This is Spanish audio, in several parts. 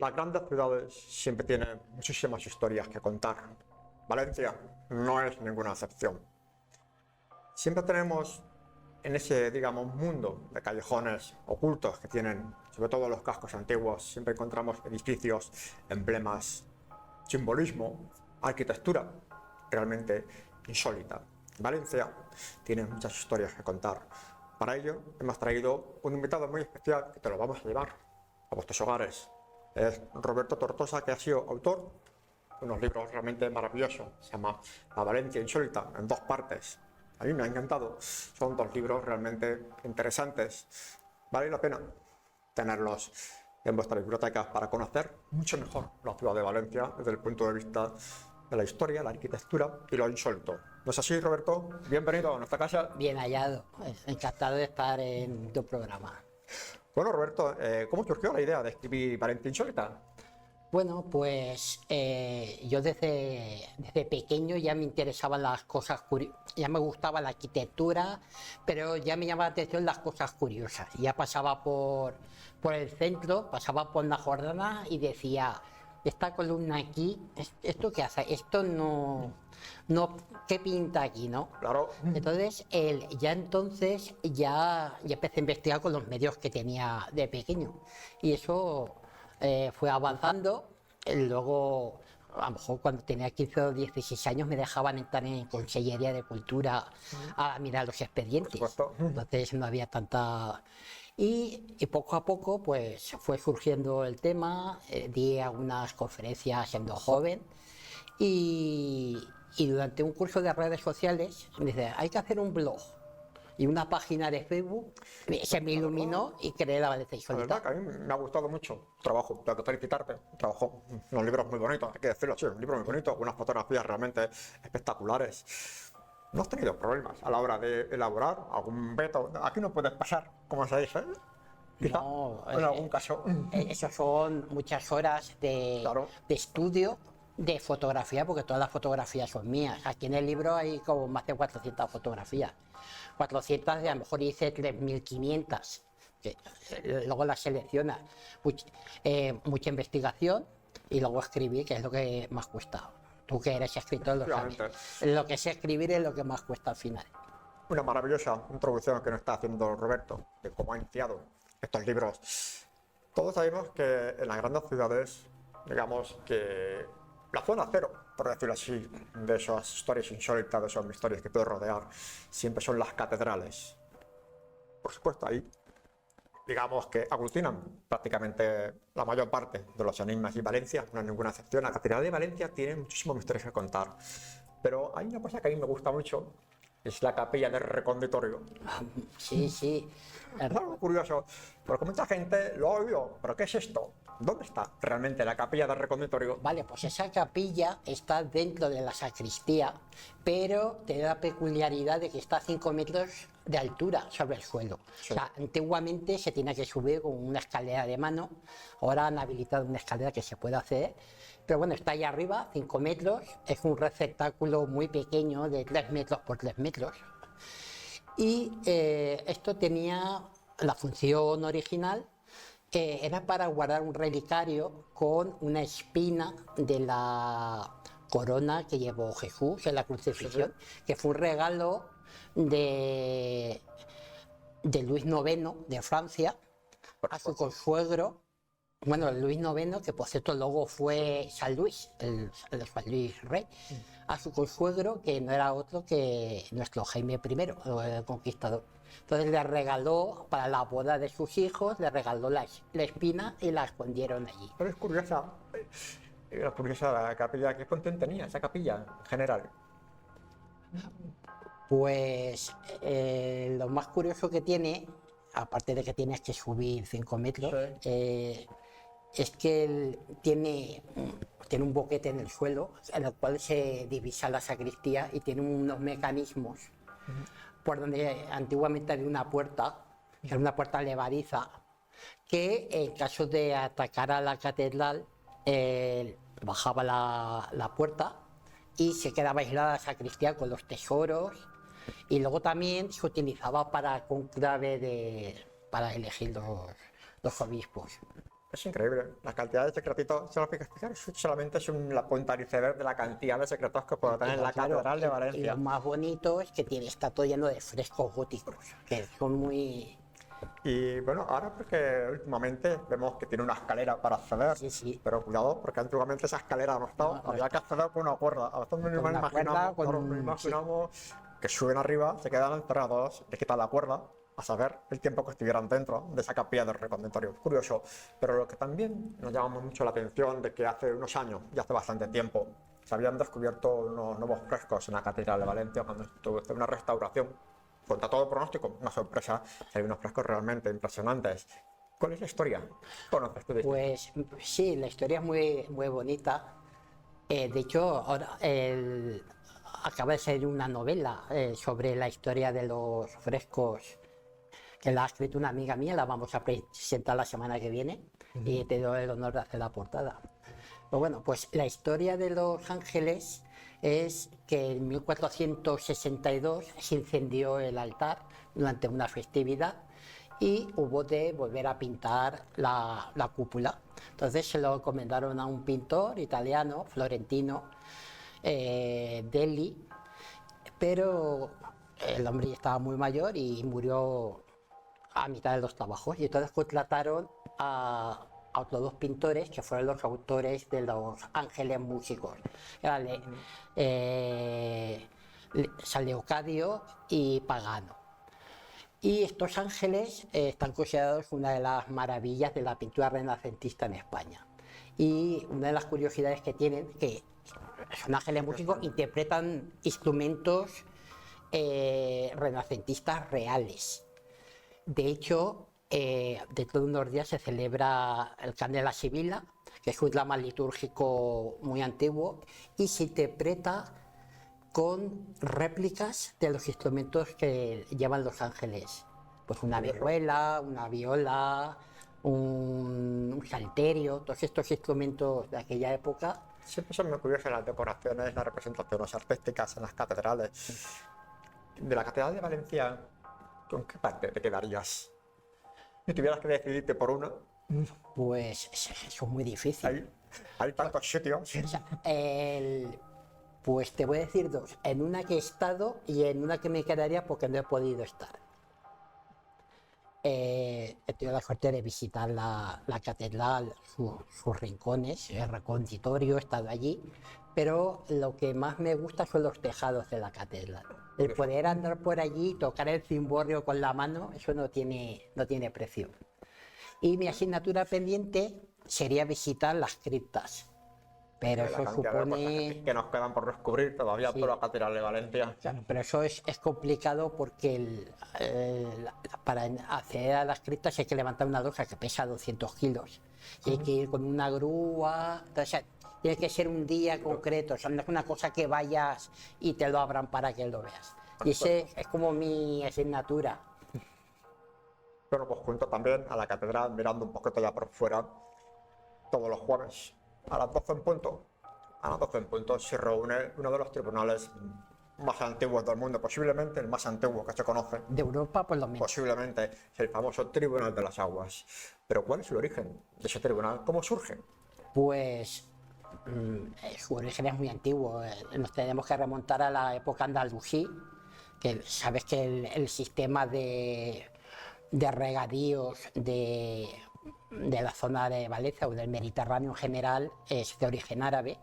Las grandes ciudades siempre tienen muchísimas historias que contar. Valencia no es ninguna excepción. Siempre tenemos en ese, digamos, mundo de callejones ocultos que tienen, sobre todo los cascos antiguos, siempre encontramos edificios, emblemas, simbolismo, arquitectura realmente insólita. Valencia tiene muchas historias que contar. Para ello hemos traído un invitado muy especial que te lo vamos a llevar a vuestros hogares. Es Roberto Tortosa, que ha sido autor de unos libros realmente maravillosos. Se llama La Valencia Insólita, en 2 partes. A mí me ha encantado. Son 2 libros realmente interesantes. Vale la pena tenerlos en vuestras bibliotecas para conocer mucho mejor la ciudad de Valencia desde el punto de vista de la historia, la arquitectura y lo insólito. ¿No es así, Roberto? Bienvenido a nuestra casa. Bien hallado. Encantado de estar en tu programa. Bueno, Roberto, ¿cómo surgió la idea de escribir Valencia Insólita? Bueno, pues yo desde pequeño ya me interesaban las cosas curiosas, ya me gustaba la arquitectura, pero ya me llamaba la atención las cosas curiosas. Ya pasaba por el centro, pasaba por la Jordana y decía, esta columna aquí, ¿esto qué hace? Esto no, ¿qué pinta aquí, no? Claro. Entonces, ya empecé a investigar con los medios que tenía de pequeño. Y eso fue avanzando. Luego, a lo mejor cuando tenía 15 o 16 años, me dejaban entrar en Consellería de Cultura a mirar los expedientes. Entonces no había tanta... Y poco a poco pues fue surgiendo el tema, di algunas conferencias siendo joven y durante un curso de redes sociales me dice, hay que hacer un blog y una página de Facebook, se me iluminó y creé La Valencia Insólita. La verdad que a mí me ha gustado mucho tu trabajo, tengo que felicitarte, trabajo, unos libros muy bonitos, hay que decirlo, sí, un libro muy bonito, unas fotografías realmente espectaculares. ¿No has tenido problemas a la hora de elaborar algún veto? Aquí no puedes pasar, como se dice, quizá, No, en algún caso. Eso son muchas horas Claro. de estudio, de fotografía, porque todas las fotografías son mías. Aquí en el libro hay como más de 400 fotografías. 400 y a lo mejor hice 3.500, que luego las seleccionas. Mucha investigación y luego escribir, que es lo que más cuesta. Tú que eres escritor lo sabes. Lo que sé escribir es lo que más cuesta al final. Una maravillosa introducción que nos está haciendo Roberto, de cómo ha iniciado estos libros. Todos sabemos que en las grandes ciudades, digamos que la zona cero, por decirlo así, de esas historias insólitas, de esas misterios que puede rodear, siempre son las catedrales. Por supuesto, ahí, digamos que aglutinan prácticamente la mayor parte de los enigmas, y Valencia no es ninguna excepción. La Catedral de Valencia tiene muchísimos misterios que contar, pero hay una cosa que a mí me gusta mucho, es la capilla del Reconditorio. Sí, sí. Es algo curioso, porque mucha gente lo ha oído, pero ¿qué es esto? ¿Dónde está realmente la capilla del Reconditorio? Vale, pues esa capilla está dentro de la sacristía, pero tiene la peculiaridad de que está a 5 metros de altura sobre el suelo. Sí. O sea, antiguamente se tenía que subir con una escalera de mano, ahora han habilitado una escalera que se puede hacer, pero bueno, está ahí arriba, 5 metros, es un receptáculo muy pequeño de 3 metros por 3 metros. Y esto tenía la función original, era para guardar un relicario con una espina de la corona que llevó Jesús en la crucifixión, que fue un regalo de Luis IX de Francia a su consuegro. Bueno, Luis IX, que por cierto luego fue San Luis, el San Luis Rey, a su consuegro, que no era otro que nuestro Jaime I, el conquistador. Entonces le regaló, para la boda de sus hijos, le regaló la espina y la escondieron allí. Pero es curiosa la capilla. ¿Qué función tenía esa capilla en general? Pues lo más curioso que tiene, aparte de que tienes que subir 5 metros, Sí. es que tiene un boquete en el suelo en el cual se divisa la sacristía y tiene unos mecanismos por donde antiguamente había una puerta, que era una puerta levadiza, que en caso de atacar a la catedral bajaba la puerta y se quedaba aislada la sacristía con los tesoros, y luego también se utilizaba para conclave para elegir los obispos. Es increíble la cantidad de secretitos. Fijaros, solamente es la punta del iceberg de la cantidad de secretos que puedo tener en la Claro, Catedral de y Valencia. lo más bonito es que está todo lleno de frescos góticos, que son muy... Y bueno, ahora porque últimamente vemos que tiene una escalera para acceder, Sí, sí. pero cuidado, porque antiguamente esa escalera no estaba, No había que está. acceder con una cuerda. A veces Con una cuerda, con nos un... Sí. imaginamos que suben arriba, se quedan enterrados, le quitan la cuerda, a saber el tiempo que estuvieran dentro de esa capilla del reconvitorio. Curioso, pero lo que también nos llama mucho la atención de que hace unos años, ya hace bastante tiempo, se habían descubierto unos nuevos frescos en la Catedral de Valencia cuando estuvo en una restauración. Contra todo pronóstico, una sorpresa, hay unos frescos realmente impresionantes. ¿Cuál es la historia? ¿Conoces tú de esto? Pues sí, la historia es muy, muy bonita. De hecho, ahora acaba de salir una novela sobre la historia de los frescos que la ha escrito una amiga mía, la vamos a presentar la semana que viene y te doy el honor de hacer la portada. Pero bueno, pues la historia de Los Ángeles es que en 1462 se incendió el altar durante una festividad y hubo de volver a pintar la cúpula. Entonces se lo encomendaron a un pintor italiano, florentino, Delli, pero el hombre ya estaba muy mayor y murió a mitad de los trabajos. Y entonces contrataron a otros dos pintores que fueron los autores de Los Ángeles Músicos. Eran San Leocadio y Pagano. Y estos ángeles están considerados una de las maravillas de la pintura renacentista en España. Y una de las curiosidades que tienen, que son ángeles músicos, interpretan instrumentos renacentistas reales. De hecho, dentro de unos días se celebra el Candela Sibila, que es un drama litúrgico muy antiguo, y se interpreta con réplicas de los instrumentos que llevan los ángeles. Pues una vihuela, una viola, un salterio, todos estos instrumentos de aquella época. Siempre son muy curiosas las decoraciones, las representaciones artísticas en las catedrales. De la Catedral de Valencia, ¿con qué parte te quedarías? Si tuvieras que decidirte por una, Pues eso es muy difícil. hay tantos sitios. O sea, pues te voy a decir dos. En una que he estado y en una que me quedaría porque no he podido estar. He tenido la suerte de visitar la catedral, sus rincones, el reconditorio, he estado allí, pero lo que más me gusta son los tejados de la catedral. El poder andar por allí, tocar el cimborrio con la mano, eso no tiene precio. Y mi asignatura pendiente sería visitar las criptas. Pero eso supone... que nos quedan por descubrir todavía Sí. por la Catedral de Valencia. Claro, pero eso es complicado porque para acceder a las criptas hay que levantar una losa que pesa 200 kilos y hay que ir con una grúa. Entonces, tiene que ser un día concreto, o sea, no es una cosa que vayas y te lo abran para que lo veas. Y ese es como mi asignatura. Pero pues junto también a la catedral, mirando un poquito ya por fuera, todos los jueves, a las 12 en punto, se reúne uno de los tribunales más antiguos del mundo, posiblemente el más antiguo que se conoce. De Europa, por lo menos. Posiblemente es el famoso Tribunal de las Aguas. Pero ¿cuál es el origen de ese tribunal? ¿Cómo surge? Pues su origen es muy antiguo. Nos tenemos que remontar a la época andalusí, que sabes que el sistema de regadíos de la zona de Valencia o del Mediterráneo en general es de origen árabe.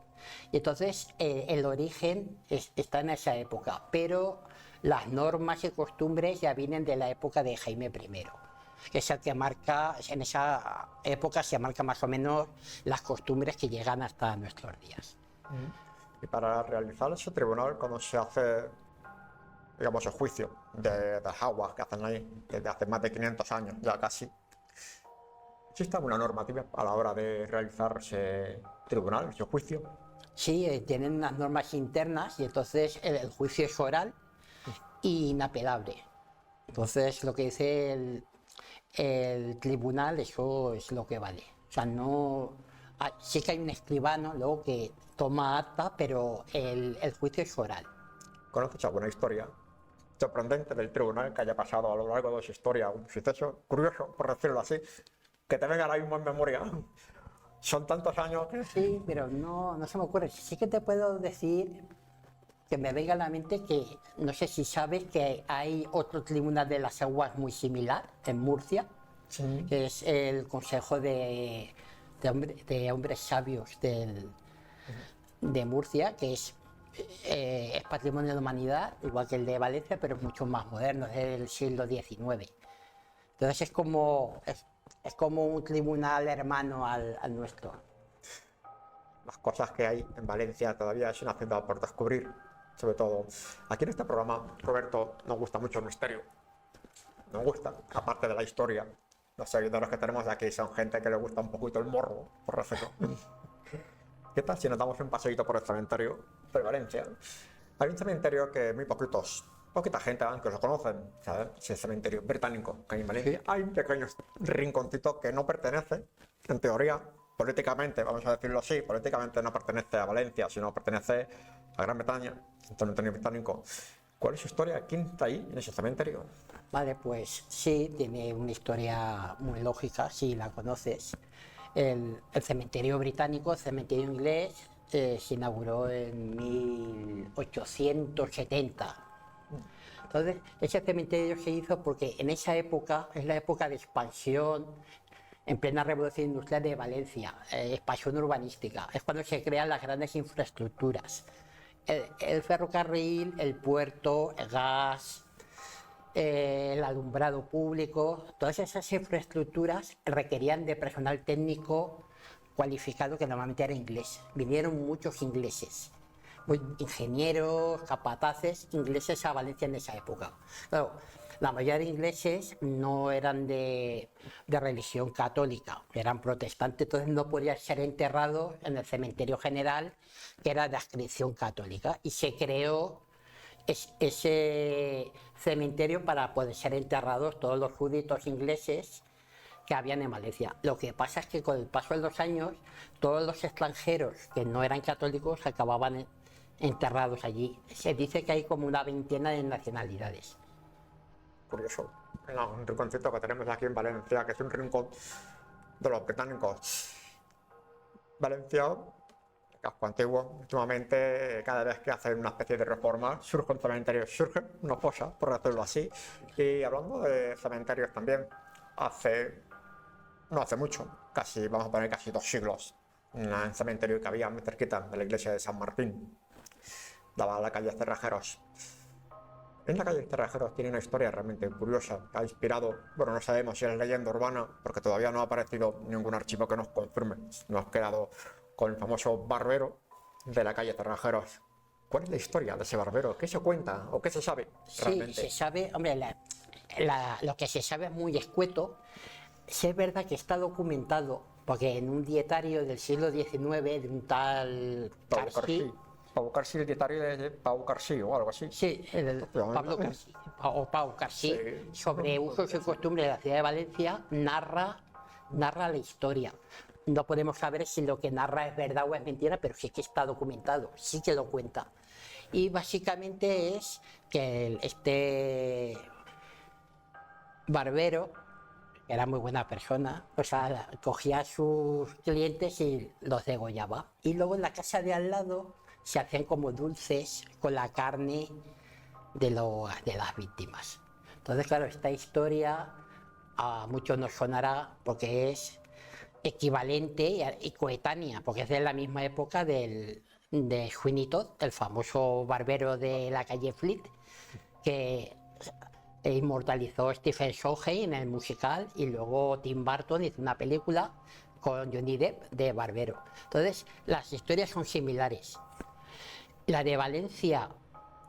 Y entonces el origen está en esa época, pero las normas y costumbres ya vienen de la época de Jaime I, que es el que marca, en esa época se marca más o menos las costumbres que llegan hasta nuestros días. Y para realizar ese tribunal, cuando se hace, digamos, el juicio de las aguas que hacen ahí desde hace más de 500 años, ya casi, ¿existe alguna normativa a la hora de realizar ese tribunal, ese juicio? Sí, tienen unas normas internas y entonces el juicio es oral e inapelable. Entonces lo que dice el tribunal, eso es lo que vale. O sea, no... sí que hay un escribano luego que toma acta, pero el juicio es oral. ¿Conoces alguna historia sorprendente del tribunal que haya pasado a lo largo de su historia? Un suceso curioso, por decirlo así, que te venga ahora mismo en memoria. Son tantos años que... Sí, pero no se me ocurre. Sí que te puedo decir que me venga a la mente que no sé si sabes que hay otro tribunal de las aguas muy similar en Murcia, Sí. que es el Consejo de Hombres Sabios de Murcia, que es patrimonio de la humanidad, igual que el de Valencia, pero es mucho más moderno, es del siglo XIX. Entonces es como un tribunal hermano al nuestro. Las cosas que hay en Valencia todavía es una ciudad por descubrir. Sobre todo, aquí en este programa, Roberto, nos gusta mucho el misterio. Nos gusta, aparte de la historia. Los seguidores que tenemos de aquí son gente que le gusta un poquito el morro, por respeto. ¿Qué tal si nos damos un paseíto por el cementerio de Valencia? Hay un cementerio que muy poquita gente aunque lo conocen, ¿sabes? Es el cementerio británico que hay en Valencia. Sí. Hay un pequeño rinconcito que no pertenece, en teoría, políticamente, vamos a decirlo así, políticamente no pertenece a Valencia, sino pertenece a Gran Bretaña, el cementerio británico. ¿Cuál es su historia? ¿Quién está ahí en ese cementerio? Vale, pues sí, tiene una historia muy lógica, si la conoces. El cementerio británico, el cementerio inglés, se inauguró en 1870. Entonces, ese cementerio se hizo porque en esa época es la época de expansión, en plena revolución industrial de Valencia, expansión urbanística. Es cuando se crean las grandes infraestructuras. El ferrocarril, el puerto, el gas, el alumbrado público, todas esas infraestructuras requerían de personal técnico cualificado que normalmente era inglés. Vinieron muchos ingleses, ingenieros, capataces ingleses a Valencia en esa época. Claro, la mayoría de ingleses no eran de religión católica, eran protestantes, entonces no podían ser enterrados en el cementerio general, que era de adscripción católica, y se creó ese cementerio para poder ser enterrados todos los súbditos ingleses que habían en Valencia. Lo que pasa es que con el paso de los años, todos los extranjeros que no eran católicos acababan enterrados allí. Se dice que hay como una veintena de nacionalidades. Curioso. Un rinconcito que tenemos aquí en Valencia, que es un rincón de los británicos. Valencia, casco antiguo, últimamente cada vez que hacen una especie de reforma surge un cementerio, surge una fosa, por decirlo así. Y hablando de cementerios también, no hace mucho, vamos a poner casi 2 siglos, un cementerio que había muy cerquita de la iglesia de San Martín, daba a la calle Cerrajeros. En la calle Cerrajeros tiene una historia realmente curiosa, que ha inspirado, bueno, no sabemos si es leyenda urbana, porque todavía no ha aparecido ningún archivo que nos confirme. Nos hemos quedado con el famoso barbero de la calle Cerrajeros. ¿Cuál es la historia de ese barbero? ¿Qué se cuenta o qué se sabe realmente? Sí, se sabe, hombre, lo que se sabe es muy escueto. Sí es verdad que está documentado, porque en un dietario del siglo XIX de un tal Carcí, Pau Carcí, el dietario de Pau Carcí o algo así. sí, Pablo Carcí, o Pau Carcí, Sí. sobre usos y costumbres de la ciudad de Valencia, narra la historia. No podemos saber si lo que narra es verdad o es mentira, pero sí que está documentado, sí que lo cuenta. Y básicamente es que este barbero, que era muy buena persona, o sea, cogía a sus clientes y los degollaba. Y luego en la casa de al lado se hacían como dulces con la carne de las víctimas. Entonces, claro, esta historia a muchos nos sonará porque es equivalente y coetánea, porque es de la misma época de Sweeney Todd, el famoso barbero de la calle Fleet, que inmortalizó Stephen Sondheim en el musical, y luego Tim Burton hizo una película con Johnny Depp de barbero. Entonces, las historias son similares. La de Valencia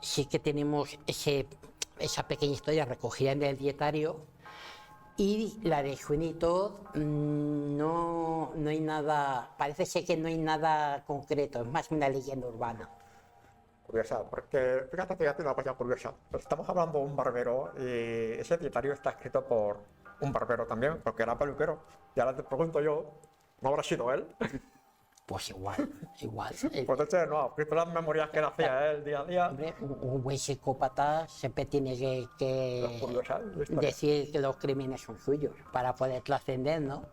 sí que tenemos esa pequeña historia recogida en el dietario, y la de Sweeney Todd no hay nada, parece ser que no hay nada concreto, es más una leyenda urbana. Curiosa, porque fíjate una cosa curiosa. Estamos hablando de un barbero y ese dietario está escrito por un barbero también, porque era peluquero. Y ahora te pregunto yo, ¿no habrá sido él? Pues igual, igual. Pues de hecho, no, visto las memorias que él hacía él día a día. Hombre, un buen psicópata siempre tiene Las curiosas, la historia. decir que los crímenes son suyos para poder trascender, ¿no?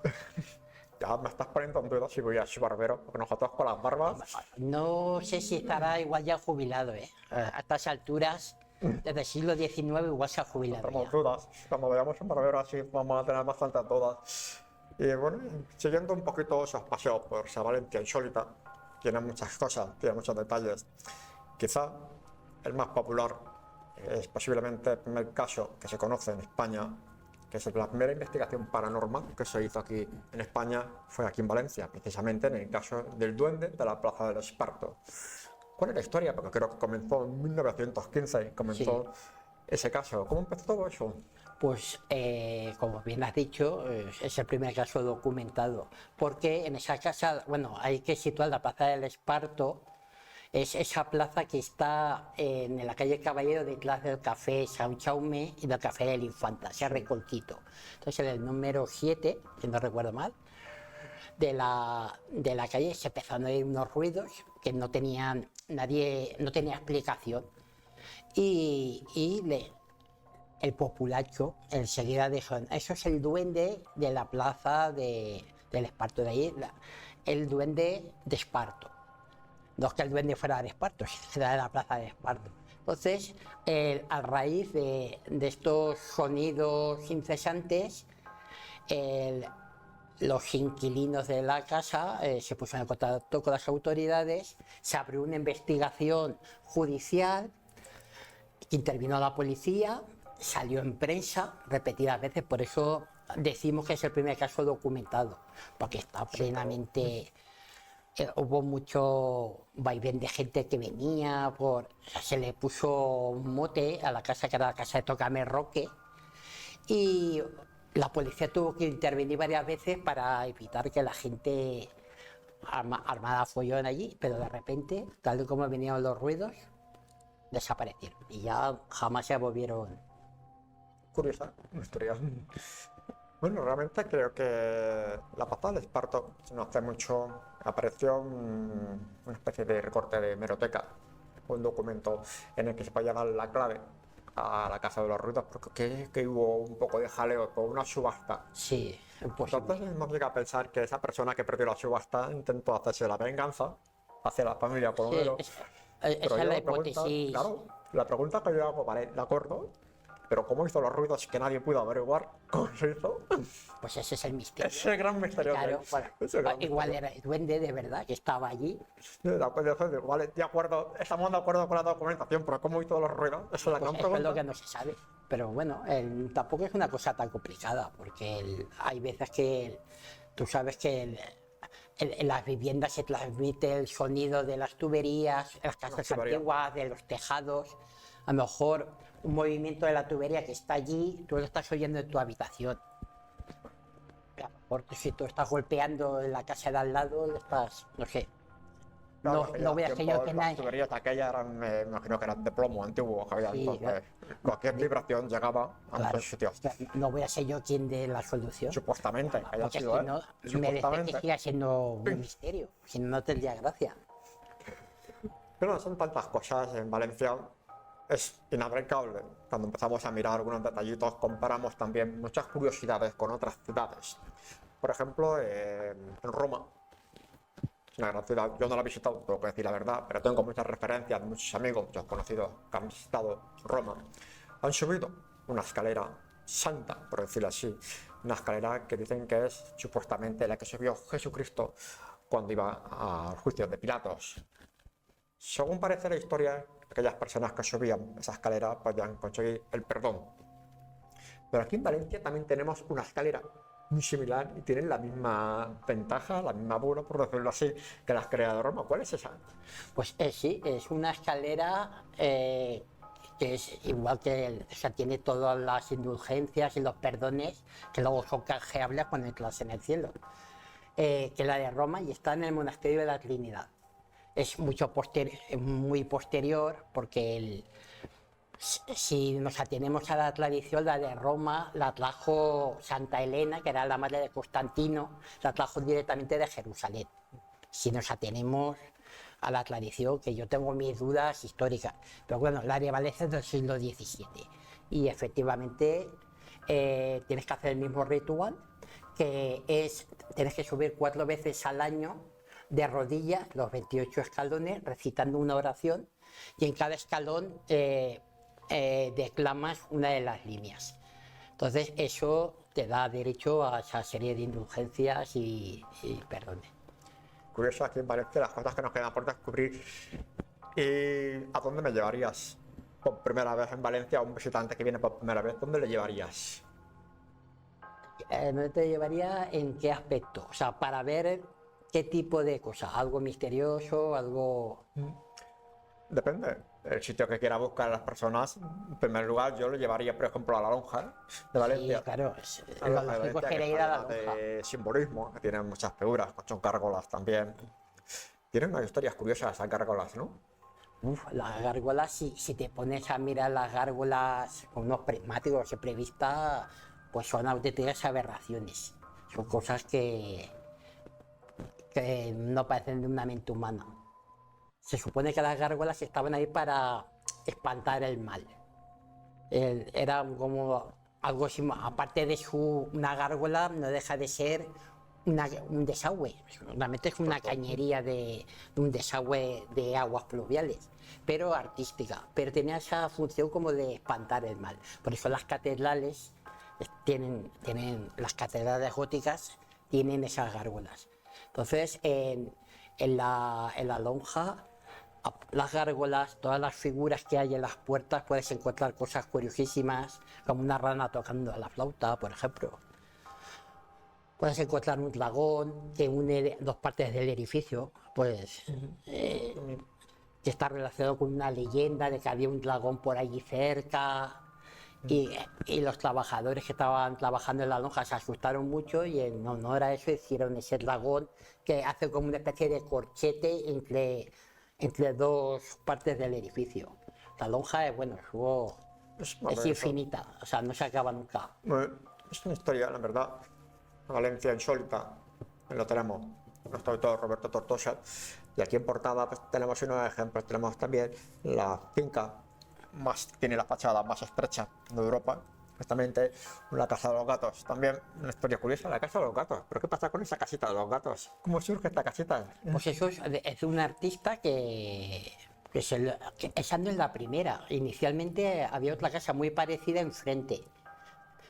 Ya me estás poniendo en duda si voy a ser barbero, porque nosotros con las barbas. No sé si estará igual ya jubilado, ¿eh? A estas alturas, desde el siglo XIX igual se ha jubilado Tenemos ya. dudas. Cuando veamos un barbero así, vamos a tener bastantes dudas. Y bueno, siguiendo un poquito esos paseos por esa Valencia insólita, tiene muchas cosas, tiene muchos detalles. Quizá el más popular es posiblemente el primer caso que se conoce en España, que es la primera investigación paranormal que se hizo aquí en España, fue aquí en Valencia, precisamente en el caso del duende de la Plaza del Esparto. ¿Cuál es la historia? Porque creo que comenzó en 1915, comenzó ese caso. ¿Cómo empezó todo eso? Pues, como bien has dicho, es el primer caso documentado, porque en esa casa, bueno, hay que situar la Plaza del Esparto, es esa plaza que está en la calle Caballero, detrás del Café San Jaume y del Café del Infanta, ese recolquito. Entonces, en el número 7, si no recuerdo mal, de la calle se empezaron a oír unos ruidos que no tenían, no tenía explicación. El populacho enseguida dijo, eso es el duende de la plaza del Esparto, de ahí, el duende de Esparto. No es que el duende fuera de Esparto, era de la plaza de Esparto. Entonces, a raíz de estos sonidos incesantes, los inquilinos de la casa se pusieron en contacto con las autoridades, se abrió una investigación judicial, intervino la policía, salió en prensa repetidas veces, por eso decimos que es el primer caso documentado, porque está plenamente... hubo mucho vaivén de gente que venía, se le puso un mote a la casa que era la casa de Tócame Roque, y la policía tuvo que intervenir varias veces para evitar que la gente armada follón allí, pero de repente, tal y como venían los ruidos, desaparecieron y ya jamás se volvieron. Curiosa historia. Bueno, realmente creo que la Plaza del Esparto, no hace mucho, apareció una especie de recorte de hemeroteca, un documento en el que se podía dar la clave a la Casa de los Ruidos, porque que hubo un poco de jaleo con una subasta. Sí, pues Entonces nos llega a pensar que esa persona que perdió la subasta intentó hacerse la venganza hacia la familia por lo menos. esa es la hipótesis. Claro, la pregunta que yo hago, vale, de acuerdo, pero ¿cómo hizo los ruidos que nadie pudo averiguar cómo se hizo? Pues ese es el misterio. Es el gran misterio. Claro, bueno, igual era el duende de verdad que estaba allí. Vale, de acuerdo, estamos de acuerdo con la documentación, pero ¿cómo hizo los ruidos? Esa es la gran Eso es pregunta. lo que no se sabe. Pero bueno, tampoco es una cosa tan complicada, porque hay veces que tú sabes que en las viviendas se transmite el sonido de las tuberías, las casas antiguas, de los tejados. A lo mejor un movimiento de la tubería que está allí, tú lo estás oyendo en tu habitación. A lo mejor si tú estás golpeando en la casa de al lado, estás, no sé. Claro, No veas que yo que las nadie. tuberías aquellas eran, me imagino que eran de plomo antiguo, Javier, Sí, entonces cualquier vibración llegaba a Claro, muchos sitios. no voy a ser yo quien dé la solución. Supuestamente, que haya Porque sido si no, merece que supuestamente. siga siendo un misterio. Si no, no tendría gracia. Pero son tantas cosas en Valencia, es inabarcable. Cuando empezamos a mirar algunos detallitos, comparamos también muchas curiosidades con otras ciudades. Por ejemplo, en Roma, es una gran ciudad, yo no la he visitado, tengo que decir la verdad, pero tengo muchas referencias de muchos amigos, muchos conocidos que han visitado Roma. Han subido una escalera santa, por decirlo así, una escalera que dicen que es supuestamente la que subió Jesucristo cuando iba al juicio de Pilatos. Según parece la historia, aquellas personas que subían esa escalera podían conseguir el perdón. Pero aquí en Valencia también tenemos una escalera muy similar y tienen la misma ventaja, la misma bula, por decirlo así, que la escalera de Roma. ¿Cuál es esa? Pues sí, es una escalera que es igual que, o sea, tiene todas las indulgencias y los perdones que luego son canjeables cuando entras en el cielo, que la de Roma, y está en el monasterio de la Trinidad. Es muy posterior porque si nos atenemos a la tradición, la de Roma la trajo Santa Elena, que era la madre de Constantino, la trajo directamente de Jerusalén. si nos atenemos a la tradición, que yo tengo mis dudas históricas. Pero bueno, la de Valencia es del siglo XVII y efectivamente tienes que hacer el mismo ritual, que es, tienes que subir 4 veces al año de rodillas, los 28 escalones, recitando una oración, y en cada escalón declamas una de las líneas. Entonces eso te da derecho a esa serie de indulgencias y perdones. Curioso aquí en Valencia las cosas que nos quedan por descubrir. ¿Y a dónde me llevarías? Por primera vez en Valencia, a un visitante que viene por primera vez, ¿dónde le llevarías? ¿No te llevaría en qué aspecto? O sea, para ver qué tipo de cosas, algo misterioso, algo... Depende. El sitio que quiera buscar a las personas, en primer lugar, yo le llevaría, por ejemplo, a la lonja de Valencia. Sí, claro, La lo lonja de lógico Valencia, sería que ir a la está llena lonja. de simbolismo, que tiene muchas figuras, son gárgolas también. Tienen unas historias curiosas esas gárgolas, ¿no? Uf, las gárgolas, si te pones a mirar las gárgolas con unos prismáticos siempre vistas, pues son auténticas aberraciones. Son cosas que no parecen de una mente humana. Se supone que las gárgolas estaban ahí para espantar el mal. Era como algo así, aparte de una gárgola, no deja de ser un desagüe. Realmente es una cañería de un desagüe de aguas pluviales, pero artística. Pero tenía esa función como de espantar el mal. Por eso las catedrales las catedrales góticas tienen esas gárgolas. Entonces, en la lonja, las gárgolas, todas las figuras que hay en las puertas, puedes encontrar cosas curiosísimas, como una rana tocando la flauta, por ejemplo. Puedes encontrar un dragón que une 2 partes del edificio, pues que está relacionado con una leyenda de que había un dragón por allí cerca. Y los trabajadores que estaban trabajando en la lonja se asustaron mucho y en honor a eso hicieron ese dragón que hace como una especie de corchete entre 2 partes del edificio. La lonja es, bueno, es infinita, o sea, no se acaba nunca. Es una historia, la verdad, Valencia insólita. Lo tenemos nuestro autor Roberto Tortosa. Y aquí en portada pues, tenemos unos ejemplos. Tenemos también la finca tiene la fachada más estrecha de Europa, justamente la Casa de los Gatos. También una historia curiosa, la Casa de los Gatos. ¿Pero qué pasa con esa casita de los gatos? ¿Cómo surge esta casita? Pues eso es un artista que esa no es la primera. Inicialmente había otra casa muy parecida enfrente.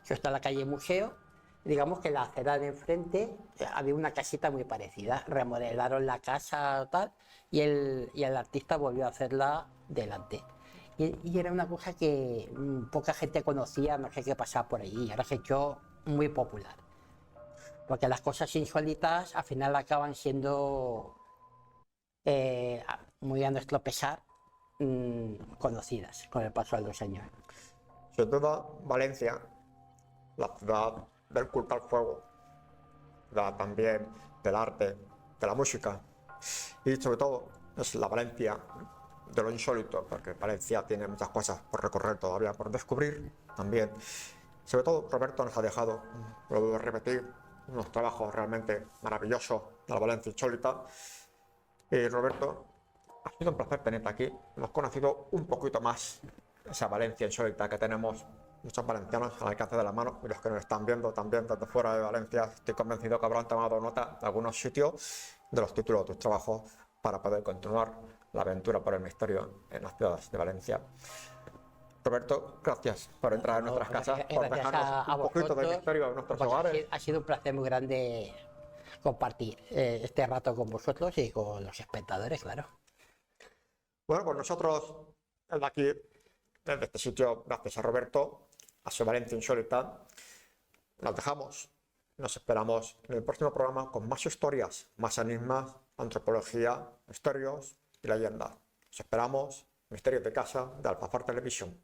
Eso está en la calle Museo. Digamos que la acera de enfrente había una casita muy parecida. Remodelaron la casa tal y el artista volvió a hacerla delante. Y era una cosa que poca gente conocía, no sé qué pasaba por allí. Y ahora se ha hecho muy popular. Porque las cosas insólitas al final acaban siendo, muy a nuestro pesar, conocidas con el paso de los años. Sin duda, Valencia, la ciudad del culto al fuego, la también del arte, de la música y sobre todo es la Valencia de lo insólito, porque Valencia tiene muchas cosas por recorrer todavía, por descubrir también. Sobre todo Roberto nos ha dejado, lo vuelvo a repetir, unos trabajos realmente maravillosos de la Valencia insólita. Y Roberto, ha sido un placer tenerte aquí. Hemos conocido un poquito más esa Valencia insólita que tenemos muchos valencianos al alcance de la mano, y los que nos están viendo también desde fuera de Valencia, estoy convencido que habrán tomado nota de algunos sitios de los títulos de tus trabajos para poder continuar la aventura por el misterio en las ciudades de Valencia. Roberto, gracias por entrar en nuestras casas, por dejarnos un poquito de misterio en nuestros hogares. Ha sido un placer muy grande compartir este rato con vosotros y con los espectadores, claro. Bueno, pues nosotros desde aquí, desde este sitio, gracias a Roberto, a su Valencia insólita, nos dejamos. Nos esperamos en el próximo programa con más historias, más enigmas, antropología, misterios y leyendas. Nos esperamos, Misterios de Casa, de Alfafar Televisión.